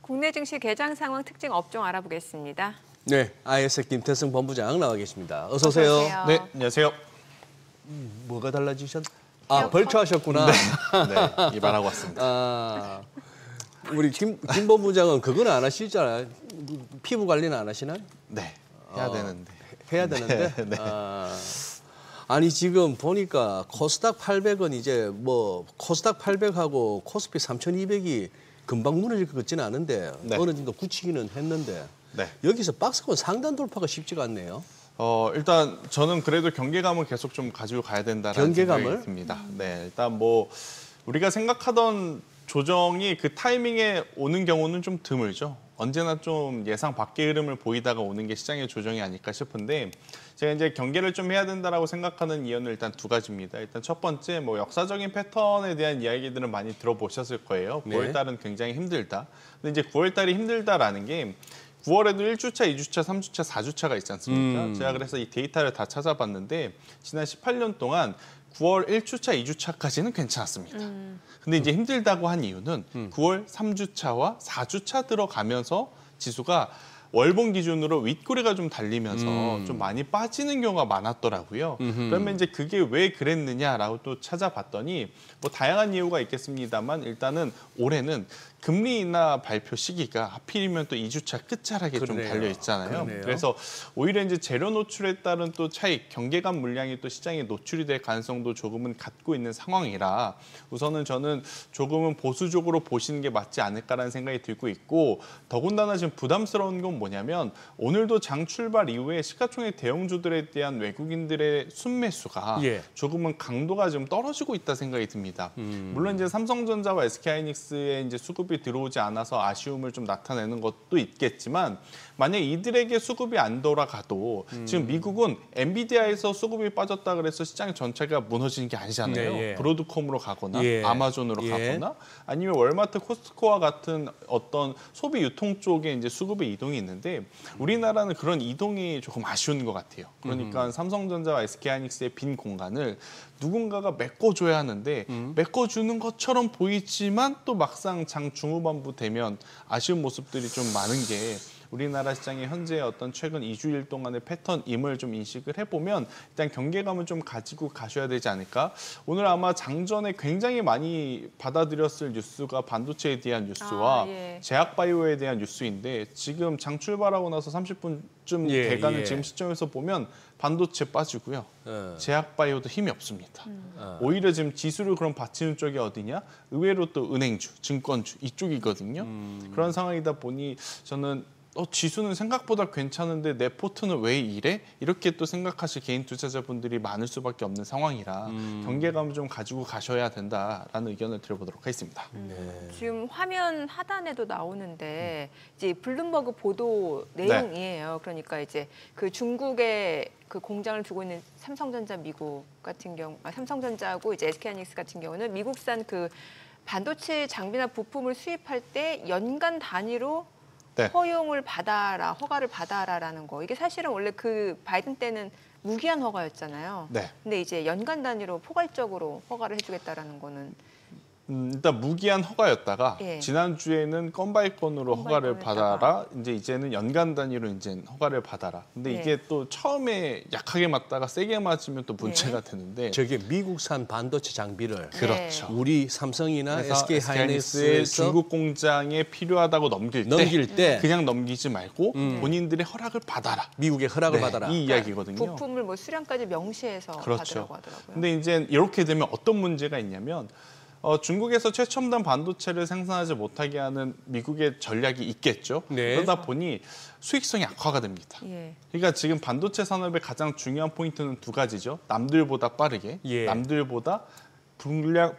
국내 증시 개장 상황 특징 업종 알아보겠습니다. 네, IS 김태승 본부장 나와 계십니다. 어서 오세요. 네, 안녕하세요. 뭐가 달라지셨? 아, 벌초하셨구나. 네, 네, 입안하고 왔습니다. 아, 우리 김 본부장은 그건 안 하시잖아요. 피부 관리는 안 하시나요? 네, 해야 되는데. 해야 되는데. 네. 아니 지금 보니까 코스닥 800은 이제 뭐 코스닥 800하고 코스피 3200이 금방 무너질 것 같지는 않은데 네. 어느 정도 굳히기는 했는데 네. 여기서 박스권 상단 돌파가 쉽지가 않네요. 일단 저는 그래도 경계감을 계속 좀 가지고 가야 된다라는 경계감을? 생각이 듭니다. 네, 일단 뭐 우리가 생각하던 조정이 그 타이밍에 오는 경우는 좀 드물죠. 언제나 좀 예상 밖의 흐름을 보이다가 오는 게 시장의 조정이 아닐까 싶은데 제가 이제 경계를 좀 해야 된다라고 생각하는 이유는 일단 두 가지입니다. 일단 첫 번째 뭐 역사적인 패턴에 대한 이야기들은 많이 들어보셨을 거예요. 네. 9월 달은 굉장히 힘들다. 근데 이제 9월 달이 힘들다라는 게 9월에도 1주차, 2주차, 3주차, 4주차가 있지 않습니까? 제가 그래서 이 데이터를 다 찾아봤는데 지난 18년 동안 9월 1주차, 2주차까지는 괜찮았습니다. 근데 이제 힘들다고 한 이유는 9월 3주차와 4주차 들어가면서 지수가 월봉 기준으로 윗꼬리가 좀 달리면서 좀 많이 빠지는 경우가 많았더라고요. 그러면 이제 그게 왜 그랬느냐라고 또 찾아봤더니 뭐 다양한 이유가 있겠습니다만 일단은 올해는 금리 인하 발표 시기가 하필이면 또 2주차 끝자락에 좀 그러네요. 달려 있잖아요. 그러네요. 그래서 오히려 이제 재료 노출에 따른 또 차익, 경계감 물량이 또 시장에 노출이 될 가능성도 조금은 갖고 있는 상황이라 우선은 저는 조금은 보수적으로 보시는 게 맞지 않을까라는 생각이 들고 있고 더군다나 지금 부담스러운 건 뭐냐면 오늘도 장 출발 이후에 시가총액 대형주들에 대한 외국인들의 순매수가 예. 조금은 강도가 좀 떨어지고 있다 생각이 듭니다. 물론 이제 삼성전자와 SK하이닉스의 이제 수급이 들어오지 않아서 아쉬움을 좀 나타내는 것도 있겠지만 만약 이들에게 수급이 안 돌아가도 지금 미국은 엔비디아에서 수급이 빠졌다 그래서 시장 전체가 무너지는 게 아니잖아요. 네, 예. 브로드콤으로 가거나 예. 아마존으로 예. 가거나 아니면 월마트, 코스트코와 같은 어떤 소비 유통 쪽에 이제 수급의 이동이 있는데 우리나라는 그런 이동이 조금 아쉬운 것 같아요. 그러니까 삼성전자와 SK하이닉스의 빈 공간을 누군가가 메꿔줘야 하는데 메꿔주는 것처럼 보이지만 또 막상 장 중후반부 되면 아쉬운 모습들이 좀 많은 게 우리나라 시장의 현재 어떤 최근 2주일 동안의 패턴임을 좀 인식을 해보면 일단 경계감을 좀 가지고 가셔야 되지 않을까. 오늘 아마 장전에 굉장히 많이 받아들였을 뉴스가 반도체에 대한 뉴스와 예. 제약바이오에 대한 뉴스인데 지금 장 출발하고 나서 30분쯤 예, 돼가는 예. 지금 시점에서 보면 반도체 빠지고요. 제약바이오도 힘이 없습니다. 오히려 지금 지수를 그럼 받치는 쪽이 어디냐? 의외로 또 은행주, 증권주 이쪽이거든요. 그런 상황이다 보니 저는 지수는 생각보다 괜찮은데 내 포트는 왜 이래? 이렇게 또 생각하실 개인 투자자분들이 많을 수밖에 없는 상황이라 경계감을 좀 가지고 가셔야 된다라는 의견을 드려보도록 하겠습니다. 지금 화면 하단에도 나오는데 이제 블룸버그 보도 내용이에요. 그러니까 이제 그 중국에 그 공장을 두고 있는 삼성전자 미국 같은 경우, 삼성전자하고 이제 SK하이닉스 같은 경우는 미국산 그 반도체 장비나 부품을 수입할 때 연간 단위로 네. 허용을 받아라, 허가를 받아라라는 거. 이게 사실은 원래 그 바이든 때는 무기한 허가였잖아요. 네. 근데 이제 연간 단위로 포괄적으로 허가를 해주겠다라는 거는 일단 무기한 허가였다가 예. 지난주에는 건바이 건으로 허가를 건바이 받아라. 이제는 연간 단위로 이제 허가를 받아라. 근데 예. 이게 또 처음에 약하게 맞다가 세게 맞으면 또 문제가 되는데 저게 미국산 반도체 장비를 그렇죠. 우리 삼성이나 그래서 SK하이닉스의 SK하이닉스의 중국 공장에 필요하다고 넘길 때 그냥 넘기지 말고 본인들의 허락을 받아라. 미국의 허락을 네, 받아라. 이 이야기거든요. 부품을 뭐 수량까지 명시해서 그렇죠. 받으라고 하더라고요. 근데 이제 이렇게 되면 어떤 문제가 있냐면 중국에서 최첨단 반도체를 생산하지 못하게 하는 미국의 전략이 있겠죠. 네. 그러다 보니 수익성이 악화가 됩니다. 예. 그러니까 지금 반도체 산업의 가장 중요한 포인트는 두 가지죠. 남들보다 빠르게, 예. 남들보다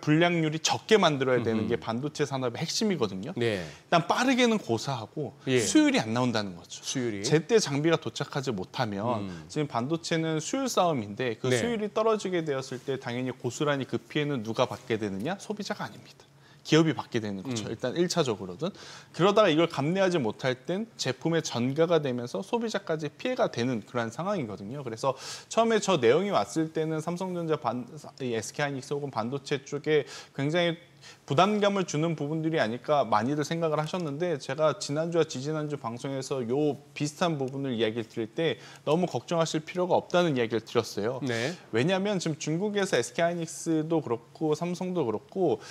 불량률이 적게 만들어야 되는 게 반도체 산업의 핵심이거든요. 네. 일단 빠르게는 고사하고 예. 수율이 안 나온다는 거죠. 수율이. 제때 장비가 도착하지 못하면 지금 반도체는 수율 싸움인데 그 네. 수율이 떨어지게 되었을 때 당연히 고스란히 그 피해는 누가 받게 되느냐? 소비자가 아닙니다. 기업이 받게 되는 거죠. 일단 1차적으로든. 그러다가 이걸 감내하지 못할 땐 제품의 전가가 되면서 소비자까지 피해가 되는 그런 상황이거든요. 그래서 처음에 저 내용이 왔을 때는 삼성전자, SK하이닉스 혹은 반도체 쪽에 굉장히 부담감을 주는 부분들이 아닐까 많이들 생각을 하셨는데 제가 지난주와 지지난주 방송에서 요 비슷한 부분을 이야기를 드릴 때 너무 걱정하실 필요가 없다는 이야기를 드렸어요. 네. 왜냐하면 지금 중국에서 SK하이닉스도 그렇고 삼성도 그렇고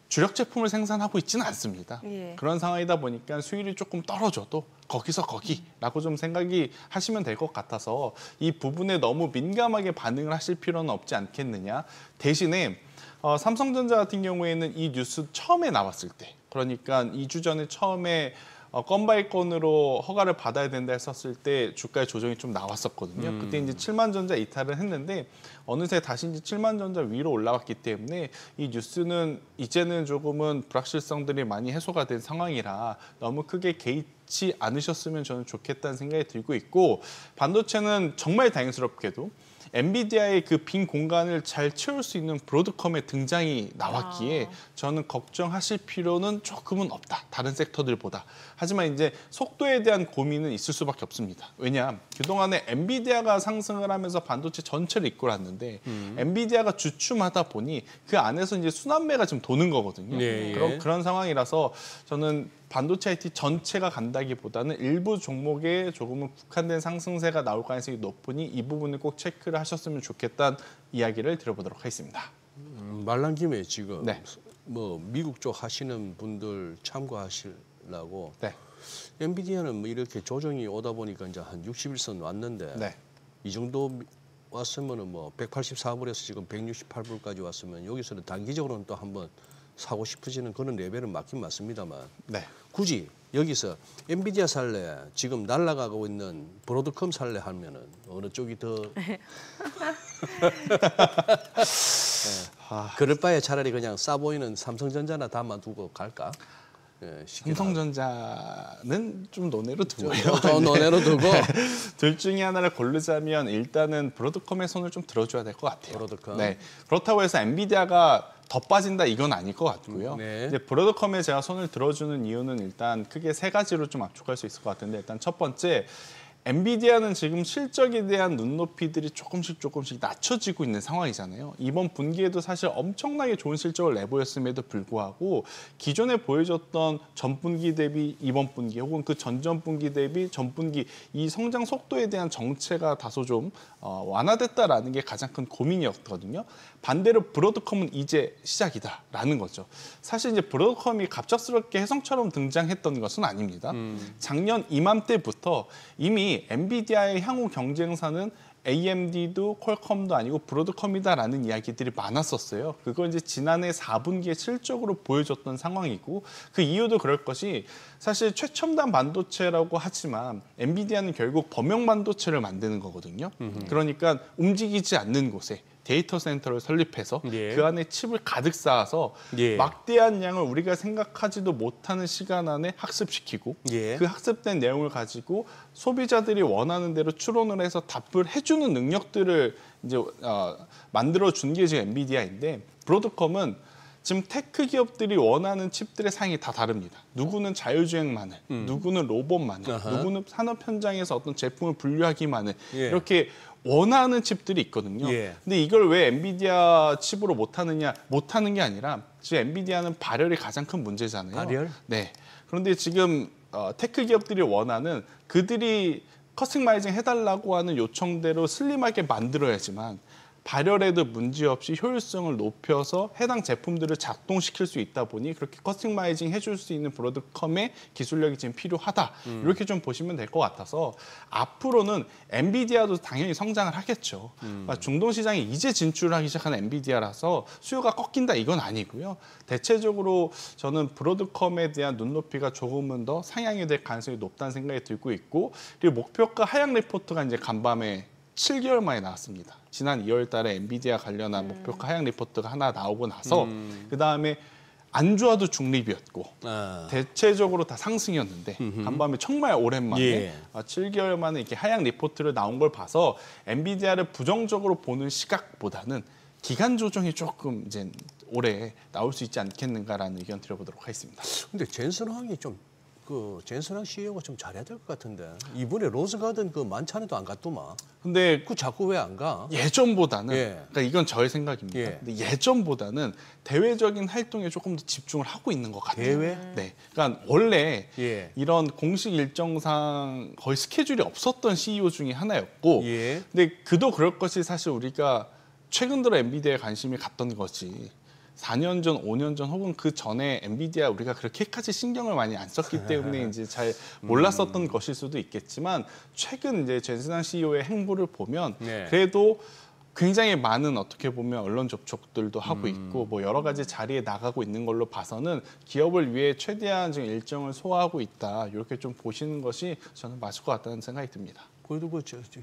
주력 제품을 생산하고 있지는 않습니다. 예. 그런 상황이다 보니까 수율이 조금 떨어져도 거기서 거기라고 좀 생각이 하시면 될 것 같아서 이 부분에 너무 민감하게 반응을 하실 필요는 없지 않겠느냐. 대신에 삼성전자 같은 경우에는 이 뉴스 처음에 나왔을 때, 그러니까 2주 전에 처음에 건바이 건으로 허가를 받아야 된다 했었을 때 주가의 조정이 좀 나왔었거든요. 그때 이제 7만 전자 이탈을 했는데 어느새 다시 이제 7만 전자 위로 올라갔기 때문에 이 뉴스는 이제는 조금은 불확실성들이 많이 해소가 된 상황이라 너무 크게 개의치 않으셨으면 저는 좋겠다는 생각이 들고 있고, 반도체는 정말 다행스럽게도 엔비디아의 그 빈 공간을 잘 채울 수 있는 브로드컴의 등장이 나왔기에 저는 걱정하실 필요는 조금은 없다. 다른 섹터들보다. 하지만 이제 속도에 대한 고민은 있을 수밖에 없습니다. 왜냐? 그동안에 엔비디아가 상승을 하면서 반도체 전체를 이끌었는데 엔비디아가 주춤하다 보니 그 안에서 이제 순환매가 좀 도는 거거든요. 예, 예. 그런 상황이라서 저는 반도체 IT 전체가 간다기보다는 일부 종목에 조금은 국한된 상승세가 나올 가능성이 높으니 이 부분을 꼭 체크를 하셨으면 좋겠다는 이야기를 드려보도록 하겠습니다. 말난 김에 지금 네. 뭐 미국 쪽 하시는 분들 참고하시려고 네. 엔비디아는 뭐 이렇게 조정이 오다 보니까 이제 한 60일선 왔는데 네. 이 정도 왔으면은 뭐 184불에서 지금 168불까지 왔으면 여기서는 단기적으로는 또 한번 사고 싶어지는 그런 레벨은 맞긴 맞습니다만 네. 굳이 여기서 엔비디아 살래 지금 날아가고 있는 브로드컴 살래 하면은 어느 쪽이 더 그럴 바에 차라리 그냥 싸 보이는 삼성전자나 담아두고 갈까? 예, 삼성전자는 좀 논외로 두고요. 또 논외로 두고 둘 중에 하나를 고르자면 일단은 브로드컴의 손을 좀 들어줘야 될 것 같아요. 브로드컴. 네. 그렇다고 해서 엔비디아가 더 빠진다 이건 아닐 것 같고요. 네. 이제 브로드컴에 제가 손을 들어주는 이유는 일단 크게 세 가지로 좀 압축할 수 있을 것 같은데, 일단 첫 번째, 엔비디아는 지금 실적에 대한 눈높이들이 조금씩 낮춰지고 있는 상황이잖아요. 이번 분기에도 사실 엄청나게 좋은 실적을 내보였음에도 불구하고 기존에 보여줬던 전분기 대비 이번 분기 혹은 그 전전분기 대비 전분기 이 성장 속도에 대한 정체가 다소 좀 완화됐다라는 게 가장 큰 고민이었거든요. 반대로 브로드컴은 이제 시작이다라는 거죠. 사실 이제 브로드컴이 갑작스럽게 혜성처럼 등장했던 것은 아닙니다. 작년 이맘때부터 이미 엔비디아의 향후 경쟁사는 AMD도 퀄컴도 아니고 브로드컴이다라는 이야기들이 많았었어요. 그걸 이제 지난해 4분기에 실적으로 보여줬던 상황이고, 그 이유도 그럴 것이 사실 최첨단 반도체라고 하지만 엔비디아는 결국 범용 반도체를 만드는 거거든요. 그러니까 움직이지 않는 곳에 데이터 센터를 설립해서 예. 그 안에 칩을 가득 쌓아서 예. 막대한 양을 우리가 생각하지도 못하는 시간 안에 학습시키고 예. 그 학습된 내용을 가지고 소비자들이 원하는 대로 추론을 해서 답을 해주는 능력들을 이제 만들어 준 게 지금 엔비디아인데, 브로드컴은 지금 테크 기업들이 원하는 칩들의 상이 다 다릅니다. 누구는 자율주행만을, 누구는 로봇만을, 누구는 산업 현장에서 어떤 제품을 분류하기만을 예. 이렇게 원하는 칩들이 있거든요. 예. 근데 이걸 왜 엔비디아 칩으로 못하는 게 아니라 지금 엔비디아는 발열이 가장 큰 문제잖아요. 발열? 네. 그런데 지금 테크 기업들이 원하는, 그들이 커스터마이징 해달라고 하는 요청대로 슬림하게 만들어야지만 발열에도 문제없이 효율성을 높여서 해당 제품들을 작동시킬 수 있다 보니 그렇게 커스터마이징 해줄 수 있는 브로드컴의 기술력이 지금 필요하다. 이렇게 좀 보시면 될 것 같아서 앞으로는 엔비디아도 당연히 성장을 하겠죠. 그러니까 중동 시장에 이제 진출하기 시작한 엔비디아라서 수요가 꺾인다 이건 아니고요. 대체적으로 저는 브로드컴에 대한 눈높이가 조금은 더 상향이 될 가능성이 높다는 생각이 들고 있고, 그리고 목표가 하향 리포트가 이제 간밤에 7개월 만에 나왔습니다. 지난 2월 달에 엔비디아 관련한 목표가 하향 리포트가 하나 나오고 나서 그다음에 안 좋아도 중립이었고 대체적으로 다 상승이었는데 간밤에 정말 오랜만에 예. 7개월 만에 이렇게 하향 리포트를 나온 걸 봐서 엔비디아를 부정적으로 보는 시각보다는 기간 조정이 조금 이제 올해 나올 수 있지 않겠는가라는 의견 드려보도록 하겠습니다. 근데 젠슨항이 좀 젠슨항 CEO가 좀 잘해야 될 것 같은데 이번에 로즈가든 그 만찬에도 안 갔더만. 근데 그 자꾸 왜 안 가? 예전보다는 예. 그러니까 이건 저의 생각입니다. 예. 근데 예전보다는 대외적인 활동에 조금 더 집중을 하고 있는 것 같아요. 대외? 네. 그러니까 원래 예. 이런 공식 일정상 거의 스케줄이 없었던 CEO 중에 하나였고 예. 근데 그도 그럴 것이 사실 우리가 최근 들어 엔비디아에 관심이 갔던 거지. 4년 전, 5년 전 혹은 그 전에 엔비디아 우리가 그렇게까지 신경을 많이 안 썼기 때문에 이제 잘 몰랐었던 것일 수도 있겠지만 최근 이제 젠슨항 CEO의 행보를 보면 네. 그래도 굉장히 많은 어떻게 보면 언론 접촉들도 하고 있고 뭐 여러 가지 자리에 나가고 있는 걸로 봐서는 기업을 위해 최대한 지금 일정을 소화하고 있다. 이렇게 좀 보시는 것이 저는 맞을 것 같다는 생각이 듭니다. 그래도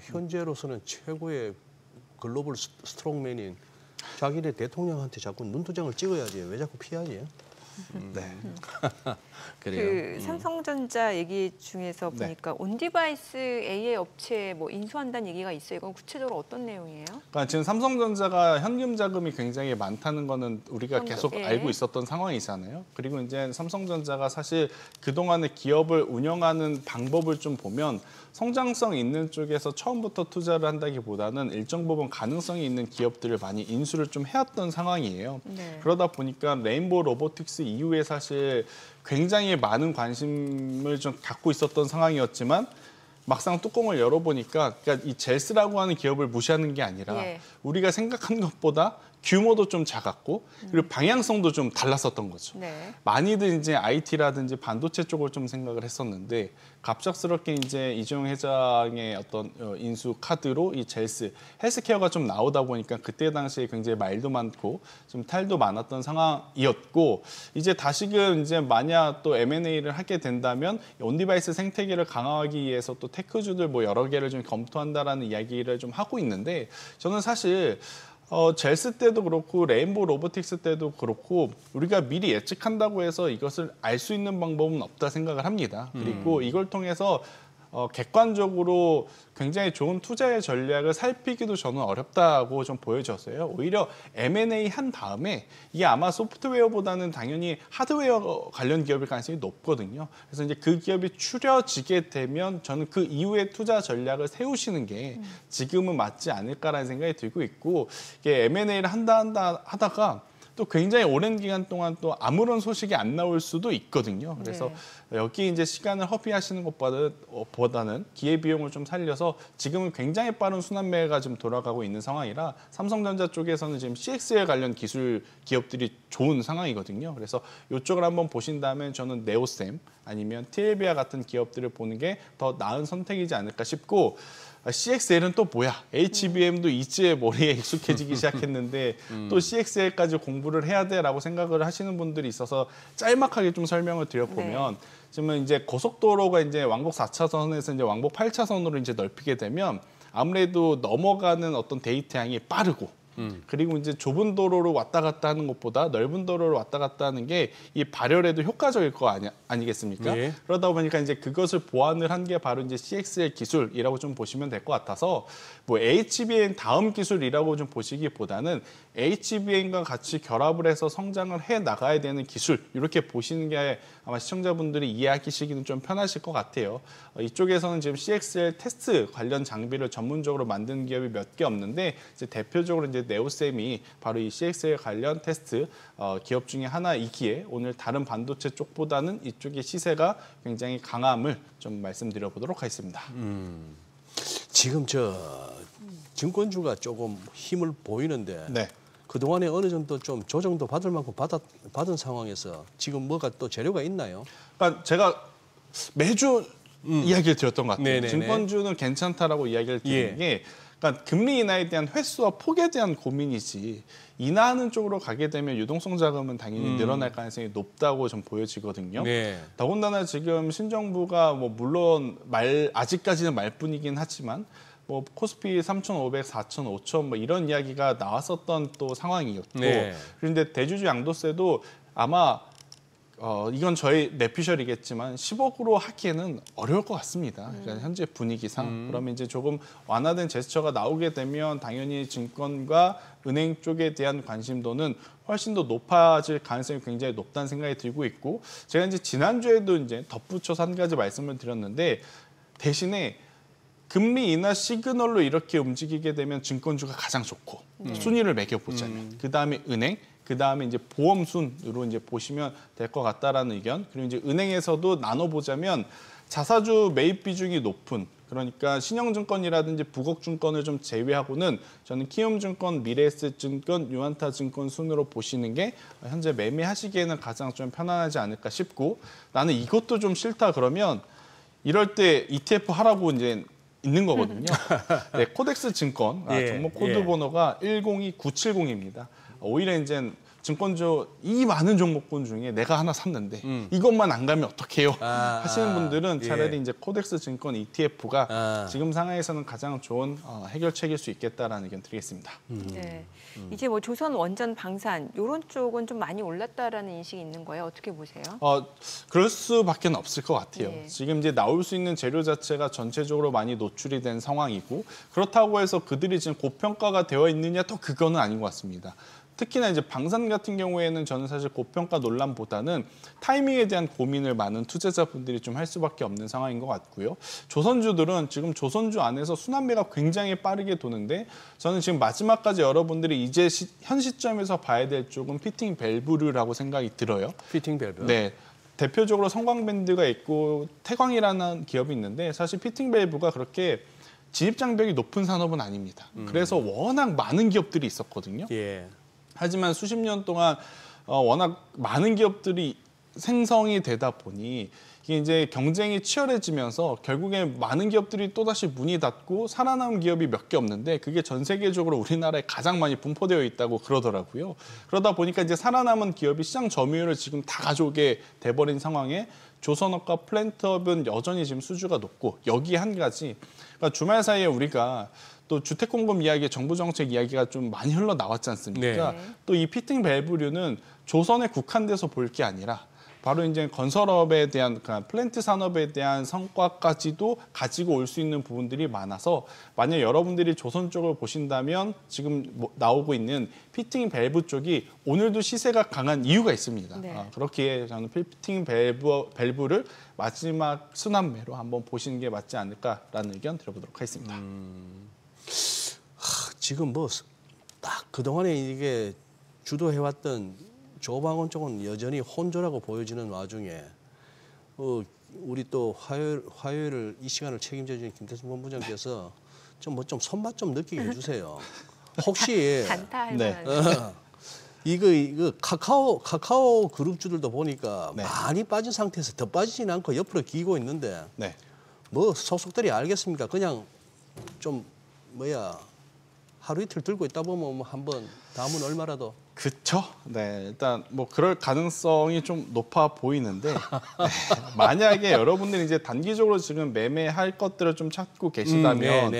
현재로서는 최고의 글로벌 스트롱맨인 자기네 대통령한테 자꾸 눈도장을 찍어야지 왜 자꾸 피하지? 네. 그래요. 그 삼성전자 얘기 중에서 네. 보니까 온디바이스 AI 업체 뭐 인수한다는 얘기가 있어요. 이건 구체적으로 어떤 내용이에요? 그러니까 지금 삼성전자가 현금 자금이 굉장히 많다는 거는 우리가 현금, 계속 예. 알고 있었던 상황이잖아요. 그리고 이제 삼성전자가 사실 그동안의 기업을 운영하는 방법을 좀 보면 성장성 있는 쪽에서 처음부터 투자를 한다기보다는 일정 부분 가능성이 있는 기업들을 많이 인수를 좀 해왔던 상황이에요. 네. 그러다 보니까 레인보우 로보틱스 이후에 사실 굉장히 많은 관심을 좀 갖고 있었던 상황이었지만 막상 뚜껑을 열어보니까 그러니까 이 젤스라고 하는 기업을 무시하는 게 아니라 예. 우리가 생각한 것보다 규모도 좀 작았고 그리고 방향성도 좀 달랐었던 거죠. 네. 많이들 이제 IT라든지 반도체 쪽을 좀 생각을 했었는데 갑작스럽게 이제 이재용 회장의 어떤 인수 카드로 이 젤스 헬스케어가 좀 나오다 보니까 그때 당시에 굉장히 말도 많고 좀 탈도 많았던 상황이었고 이제 다시금 이제 만약 또 M&A를 하게 된다면 온디바이스 생태계를 강화하기 위해서 또 테크주들 뭐 여러 개를 좀 검토한다라는 이야기를 좀 하고 있는데 저는 사실 젤스 때도 그렇고 레인보우 로보틱스 때도 그렇고 우리가 미리 예측한다고 해서 이것을 알 수 있는 방법은 없다 생각을 합니다. 그리고 이걸 통해서 객관적으로 굉장히 좋은 투자의 전략을 살피기도 저는 어렵다고 좀 보여졌어요. 오히려 M&A 한 다음에 이게 아마 소프트웨어보다는 당연히 하드웨어 관련 기업일 가능성이 높거든요. 그래서 이제 그 기업이 추려지게 되면 저는 그 이후에 투자 전략을 세우시는 게 지금은 맞지 않을까라는 생각이 들고 있고 이게 M&A를 하다가 또 굉장히 오랜 기간 동안 또 아무런 소식이 안 나올 수도 있거든요. 그래서 여기 이제 시간을 허비하시는 것보다는 기회비용을 좀 살려서 지금은 굉장히 빠른 순환매가 좀 돌아가고 있는 상황이라 삼성전자 쪽에서는 지금 CXL 관련 기술 기업들이 좋은 상황이거든요. 그래서 이쪽을 한번 보신다면 저는 네오셈 아니면 TLB와 같은 기업들을 보는 게 더 나은 선택이지 않을까 싶고 CXL은 또 뭐야? HBM도 이제 머리에 익숙해지기 시작했는데 또 CXL까지 공부를 해야 돼라고 생각을 하시는 분들이 있어서 짤막하게 좀 설명을 드려보면 지금 이제 고속도로가 이제 왕복 4차선에서 이제 왕복 8차선으로 이제 넓히게 되면 아무래도 넘어가는 어떤 데이터 양이 빠르고 그리고 이제 좁은 도로로 왔다 갔다 하는 것보다 넓은 도로로 왔다 갔다 하는 게 이 발열에도 효과적일 거 아니겠습니까? 예. 그러다 보니까 이제 그것을 보완을 한 게 바로 이제 CXL 기술이라고 좀 보시면 될 것 같아서 뭐 HBM 다음 기술이라고 좀 보시기보다는 HBM과 같이 결합을 해서 성장을 해 나가야 되는 기술 이렇게 보시는 게 아마 시청자분들이 이해하시기는 좀 편하실 것 같아요. 이쪽에서는 지금 CXL 테스트 관련 장비를 전문적으로 만드는 기업이 몇 개 없는데 이제 대표적으로 이제 네오셈이 바로 이 CXL 관련 테스트 기업 중에 하나이기에 오늘 다른 반도체 쪽보다는 이쪽의 시세가 굉장히 강함을 좀 말씀드려보도록 하겠습니다. 지금 증권주가 조금 힘을 보이는데 네. 그동안에 어느 정도 좀 조정도 받을 만큼 받은 상황에서 지금 뭐가 또 재료가 있나요? 그러니까 제가 매주 이야기를 드렸던 것 같아요. 네네네. 증권주는 괜찮다라고 이야기를 드리는 게 그러니까 금리 인하에 대한 횟수와 폭에 대한 고민이지 인하하는 쪽으로 가게 되면 유동성 자금은 당연히 늘어날 가능성이 높다고 좀 보여지거든요. 네. 더군다나 지금 신정부가 뭐 물론 아직까지는 말뿐이긴 하지만 뭐 코스피 3,500, 4,000, 5,000 뭐 이런 이야기가 나왔었던 또 상황이었고 네. 그런데 대주주 양도세도 아마 이건 저희 내피셜이겠지만 10억으로 하기에는 어려울 것 같습니다. 그러니까 현재 분위기상 그러면 이제 조금 완화된 제스처가 나오게 되면 당연히 증권과 은행 쪽에 대한 관심도는 훨씬 더 높아질 가능성이 굉장히 높다는 생각이 들고 있고 제가 이제 지난주에도 이제 덧붙여서 한 가지 말씀을 드렸는데 대신에 금리 인하 시그널로 이렇게 움직이게 되면 증권주가 가장 좋고 순위를 매겨보자면 그 다음에 은행, 그 다음에 이제 보험순으로 이제 보시면 될 것 같다라는 의견. 그리고 이제 은행에서도 나눠보자면 자사주 매입 비중이 높은 그러니까 신영증권이라든지 북옥증권을 좀 제외하고는 저는 키움증권, 미래에셋증권, 유안타증권 순으로 보시는 게 현재 매매하시기에는 가장 좀 편안하지 않을까 싶고 나는 이것도 좀 싫다 그러면 이럴 때 ETF 하라고 이제 있는 거거든요. 네, 코덱스 증권 종목 코드 번호가 102970입니다. 오히려 이제 증권주 이 많은 종목군 중에 내가 하나 샀는데 이것만 안 가면 어떡해요 하시는 분들은 차라리 이제 코덱스 증권 ETF가 지금 상황에서는 가장 좋은 해결책일 수 있겠다라는 의견 드리겠습니다. 네. 이제 뭐 조선 원전 방산 이런 쪽은 좀 많이 올랐다라는 인식이 있는 거예요. 어떻게 보세요? 그럴 수밖에 없을 것 같아요. 네. 지금 이제 나올 수 있는 재료 자체가 전체적으로 많이 노출이 된 상황이고 그렇다고 해서 그들이 지금 고평가가 되어 있느냐 또 그거는 아닌 것 같습니다. 특히나 이제 방산 같은 경우에는 저는 사실 고평가 논란보다는 타이밍에 대한 고민을 많은 투자자분들이 좀 할 수밖에 없는 상황인 것 같고요. 조선주들은 지금 조선주 안에서 순환매가 굉장히 빠르게 도는데 저는 지금 마지막까지 여러분들이 이제 현 시점에서 봐야 될 쪽은 피팅 밸브류라고 생각이 들어요. 피팅 밸브. 네. 대표적으로 성광밴드가 있고 태광이라는 기업이 있는데 사실 피팅 밸브가 그렇게 진입장벽이 높은 산업은 아닙니다. 그래서 워낙 많은 기업들이 있었거든요. 예. 하지만 수십 년 동안 워낙 많은 기업들이 생성이 되다 보니 이게 이제 경쟁이 치열해지면서 결국에 많은 기업들이 또다시 문이 닫고 살아남은 기업이 몇 개 없는데 그게 전 세계적으로 우리나라에 가장 많이 분포되어 있다고 그러더라고요. 그러다 보니까 이제 살아남은 기업이 시장 점유율을 지금 다 가져오게 돼버린 상황에 조선업과 플랜트업은 여전히 지금 수주가 높고 여기에 한 가지 그러니까 주말 사이에 우리가 또 주택공급 이야기, 정부 정책 이야기가 좀 많이 흘러나왔지 않습니까? 네. 또 이 피팅 밸브류는 조선에 국한돼서 볼 게 아니라 바로 이제 건설업에 대한 그러니까 플랜트 산업에 대한 성과까지도 가지고 올 수 있는 부분들이 많아서 만약 여러분들이 조선 쪽을 보신다면 지금 나오고 있는 피팅 밸브 쪽이 오늘도 시세가 강한 이유가 있습니다. 네. 그렇기에 저는 피팅 밸브를 마지막 순환매로 한번 보시는 게 맞지 않을까라는 의견 드려보도록 하겠습니다. 지금 뭐 딱 그동안에 이게 주도해왔던 조방원 쪽은 여전히 혼조라고 보여지는 와중에 우리 또 화요일을 이 시간을 책임져준 김태순 본부장께서 좀 손맛 좀 느끼게 해주세요. 혹시 단타할 네. 만한. 이거 카카오 그룹주들도 보니까 네. 많이 빠진 상태에서 더 빠지진 않고 옆으로 기고 있는데 네. 뭐 속속들이 알겠습니까? 그냥 좀 하루 이틀 들고 있다 보면 뭐 한번 다음은 얼마라도. 그쵸. 네, 일단 뭐 그럴 가능성이 좀 높아 보이는데 네, 만약에 여러분들이 이제 단기적으로 지금 매매할 것들을 좀 찾고 계시다면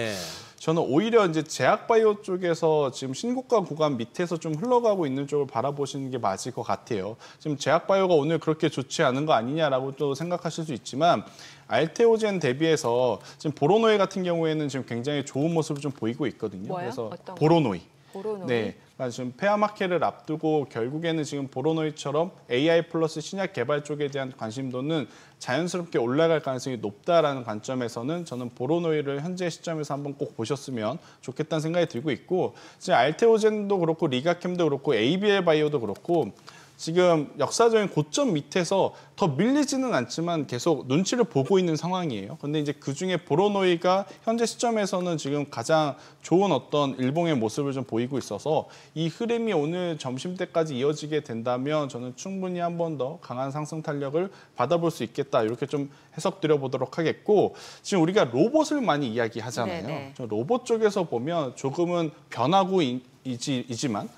저는 오히려 이제 제약바이오 쪽에서 지금 신고가 구간 밑에서 좀 흘러가고 있는 쪽을 바라보시는 게 맞을 것 같아요. 지금 제약바이오가 오늘 그렇게 좋지 않은 거 아니냐라고 또 생각하실 수 있지만 알테오젠 대비해서 지금 보로노이 같은 경우에는 지금 굉장히 좋은 모습을 좀 보이고 있거든요. 뭐요? 그래서 어떤 보로노이. 보로노이. 네, 지금 폐암학회를 앞두고 결국에는 지금 보로노이처럼 AI 플러스 신약 개발 쪽에 대한 관심도는 자연스럽게 올라갈 가능성이 높다라는 관점에서는 저는 보로노이를 현재 시점에서 한번 꼭 보셨으면 좋겠다는 생각이 들고 있고 지금 알테오젠도 그렇고 리가캠도 그렇고 ABL 바이오도 그렇고 지금 역사적인 고점 밑에서 더 밀리지는 않지만 계속 눈치를 보고 있는 상황이에요. 근데 이제 그중에 보로노이가 현재 시점에서는 지금 가장 좋은 어떤 일봉의 모습을 좀 보이고 있어서 이 흐름이 오늘 점심때까지 이어지게 된다면 저는 충분히 한 번 더 강한 상승 탄력을 받아볼 수 있겠다. 이렇게 좀 해석드려 보도록 하겠고 지금 우리가 로봇을 많이 이야기하잖아요. 네네. 로봇 쪽에서 보면 조금은 변화구이지만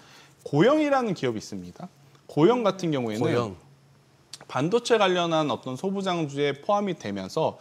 고영이라는 기업이 있습니다. 고영 같은 경우에는 반도체 관련한 어떤 소부장주에 포함이 되면서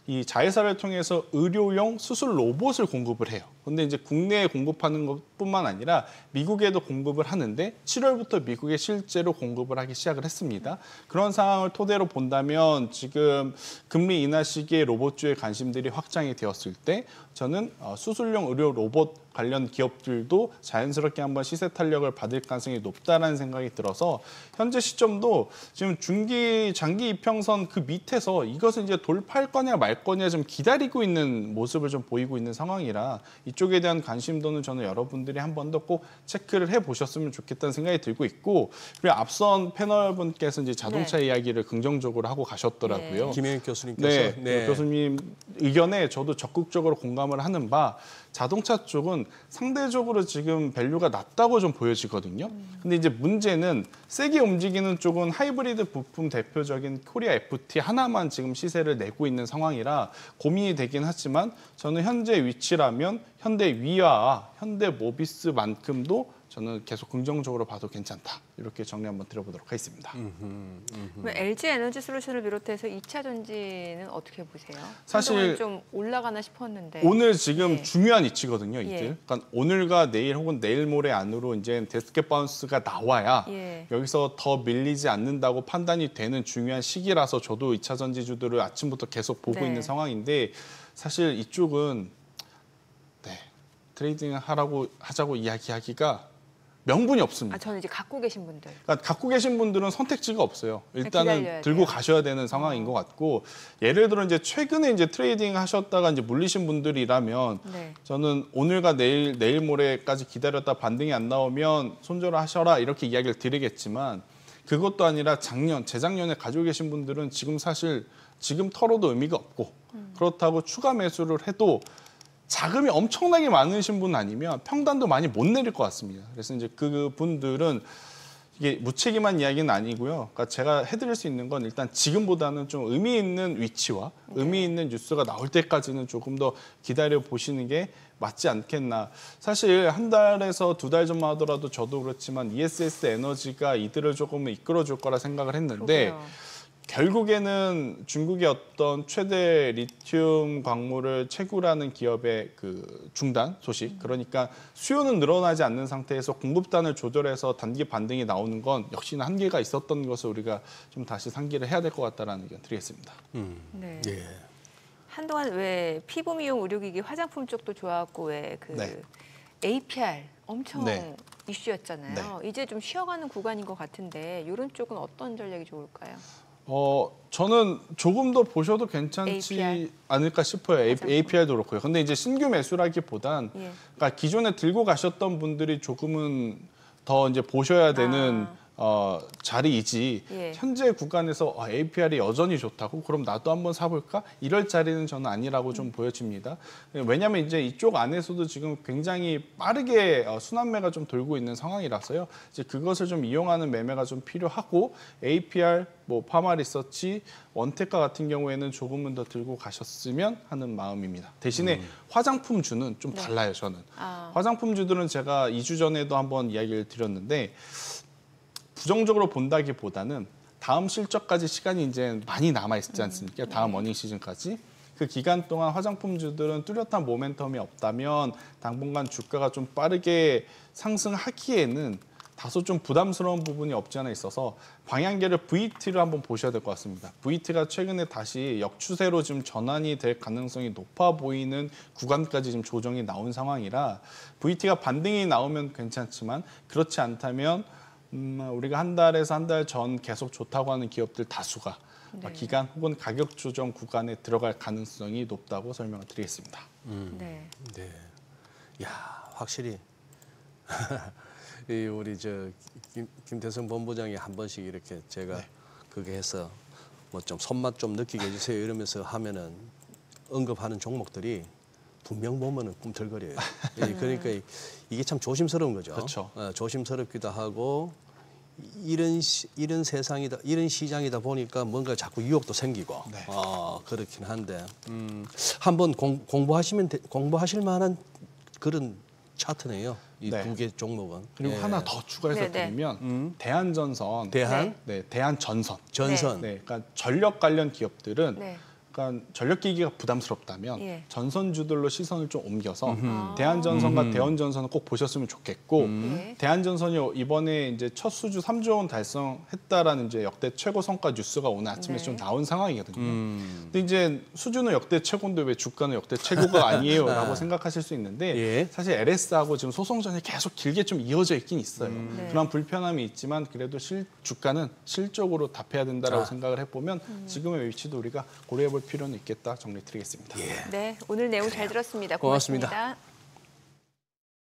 이 자회사를 통해서 의료용 수술 로봇을 공급을 해요. 근데 이제 국내에 공급하는 것뿐만 아니라 미국에도 공급을 하는데 7월부터 미국에 실제로 공급을 하기 시작을 했습니다. 그런 상황을 토대로 본다면 지금 금리 인하 시기에 로봇주에 관심들이 확장이 되었을 때 저는 수술용 의료 로봇 관련 기업들도 자연스럽게 한번 시세 탄력을 받을 가능성이 높다라는 생각이 들어서 현재 시점도 지금 중기 장기 이평선 그 밑에서 이것을 이제 돌파할 거냐 말 거냐 좀 기다리고 있는 모습을 좀 보이고 있는 상황이라 이쪽에 대한 관심도는 저는 여러분들이 한 번 더 꼭 체크를 해보셨으면 좋겠다는 생각이 들고 있고 그리고 앞선 패널분께서 이제 자동차 이야기를 긍정적으로 하고 가셨더라고요. 김영익 교수님께서 네, 교수님 의견에 저도 적극적으로 공감을 하는 바 자동차 쪽은 상대적으로 지금 밸류가 낮다고 좀 보여지거든요. 근데 이제 문제는 세게 움직이는 쪽은 하이브리드 부품 대표적인 코리아 FT 하나만 지금 시세를 내고 있는 상황이라 고민이 되긴 하지만 저는 현재 위치라면 현대 위아와 현대 모비스만큼도 저는 계속 긍정적으로 봐도 괜찮다. 이렇게 정리 한번 드려보도록 하겠습니다. 그럼 LG 에너지 솔루션을 비롯해서 2차 전지는 어떻게 보세요? 사실 한동안 좀 올라가나 싶었는데 오늘 지금 예. 중요한 이치거든요, 이들. 예. 그러니까 오늘과 내일 혹은 내일 모레 안으로 이제 데스켓 바운스가 나와야 예. 여기서 더 밀리지 않는다고 판단이 되는 중요한 시기라서 저도 2차 전지주들을 아침부터 계속 보고 네. 있는 상황인데 사실 이쪽은 트레이딩 하자고 이야기하기가 명분이 없습니다. 저는 이제 갖고 계신 분들. 그러니까 갖고 계신 분들은 선택지가 없어요. 일단은 기다려야 들고 돼요. 가셔야 되는 상황인 것 같고 예를 들어 이제 최근에 이제 트레이딩 하셨다가 이제 물리신 분들이라면 네. 저는 오늘과 내일 모레까지 기다렸다 반등이 안 나오면 손절하셔라 이렇게 이야기를 드리겠지만 그것도 아니라 재작년에 가지고 계신 분들은 지금 사실 지금 털어도 의미가 없고 그렇다고 추가 매수를 해도 자금이 엄청나게 많으신 분 아니면 평단도 많이 못 내릴 것 같습니다. 그래서 이제 그 분들은 이게 무책임한 이야기는 아니고요. 그러니까 제가 해드릴 수 있는 건 일단 지금보다는 좀 의미 있는 위치와 의미 있는 뉴스가 나올 때까지는 조금 더 기다려 보시는 게 맞지 않겠나. 사실 한 달에서 두 달 전만 하더라도 저도 그렇지만 ESS 에너지가 이들을 조금 이끌어줄 거라 생각을 했는데 그러게요. 결국에는 중국의 어떤 최대 리튬 광물을 채굴하는 기업의 그 중단 소식, 그러니까 수요는 늘어나지 않는 상태에서 공급단을 조절해서 단기 반등이 나오는 건 역시나 한계가 있었던 것을 우리가 좀 다시 상기를 해야 될 것 같다라는 의견 드리겠습니다. 네. 예. 한동안 왜 피부 미용 의료기기 화장품 쪽도 좋았고 왜 그 네. APR 엄청 네. 이슈였잖아요. 이제 좀 쉬어가는 구간인 것 같은데 이런 쪽은 어떤 전략이 좋을까요? 저는 조금 더 보셔도 괜찮지 APR? 않을까 싶어요. 화장품. APR도 그렇고요. 근데 이제 신규 매수라기보단 예. 그러니까 기존에 들고 가셨던 분들이 조금은 더 이제 보셔야 되는 자리이지 예. 현재 구간에서 APR이 여전히 좋다고 그럼 나도 한번 사볼까? 이럴 자리는 저는 아니라고 좀 보여집니다. 왜냐하면 이제 이쪽 안에서도 지금 굉장히 빠르게 순환매가 좀 돌고 있는 상황이라서요. 이제 그것을 좀 이용하는 매매가 좀 필요하고 APR, 뭐 파마리서치, 원테카 같은 경우에는 조금은 더 들고 가셨으면 하는 마음입니다. 대신에 화장품주는 좀 달라요, 저는. 화장품주들은 제가 2주 전에도 한번 이야기를 드렸는데 부정적으로 본다기보다는 다음 실적까지 시간이 이제 많이 남아 있지 않습니까? 다음 어닝 시즌까지. 그 기간 동안 화장품주들은 뚜렷한 모멘텀이 없다면 당분간 주가가 좀 빠르게 상승하기에는 다소 좀 부담스러운 부분이 없지 않아 있어서 방향계를 VT를 한번 보셔야 될 것 같습니다. VT가 최근에 다시 역추세로 지금 전환이 될 가능성이 높아 보이는 구간까지 지금 조정이 나온 상황이라 VT가 반등이 나오면 괜찮지만 그렇지 않다면 우리가 한 달에서 한 달 전 계속 좋다고 하는 기업들 다수가 기간 혹은 가격 조정 구간에 들어갈 가능성이 높다고 설명을 드리겠습니다. 네. 네. 야, 확실히 이 우리 김태성 본부장이 한 번씩 이렇게 제가 그게 해서 뭐 좀 손맛 좀 느끼게 해주세요 이러면서 하면은 언급하는 종목들이 분명 보면은 꿈틀거려요. 예, 그러니까 이게 참 조심스러운 거죠. 그렇죠. 조심스럽기도 하고 이런 세상이다, 이런 시장이다 보니까 뭔가 자꾸 유혹도 생기고 네. 그렇긴 한데 한번 공부하실 만한 그런 차트네요. 이 네. 두 개 종목은. 그리고 예. 하나 더 추가해서 네, 네. 드리면 대한전선, 대한 대한전선. 전선. 그러니까 전력 관련 기업들은 네. 그러니까 전력기기가 부담스럽다면 예. 전선주들로 시선을 좀 옮겨서 대한전선과 대원전선을 꼭 보셨으면 좋겠고 예. 대한전선이 이번에 이제 첫 수주 3조 원 달성했다라는 이제 역대 최고 성과 뉴스가 오늘 아침에 네. 좀 나온 상황이거든요. 근데 이제 수주는 역대 최고인데 왜 주가는 역대 최고가 아니에요라고 생각하실 수 있는데 예. 사실 LS하고 지금 소송전이 계속 길게 좀 이어져 있긴 있어요. 네. 그런 불편함이 있지만 그래도 주가는 실적으로 답해야 된다라고 자. 생각을 해보면 지금의 위치도 우리가 고려해볼 필요는 있겠다 정리드리겠습니다. 네, 오늘 내용 잘 들었습니다. 고맙습니다. 고맙습니다.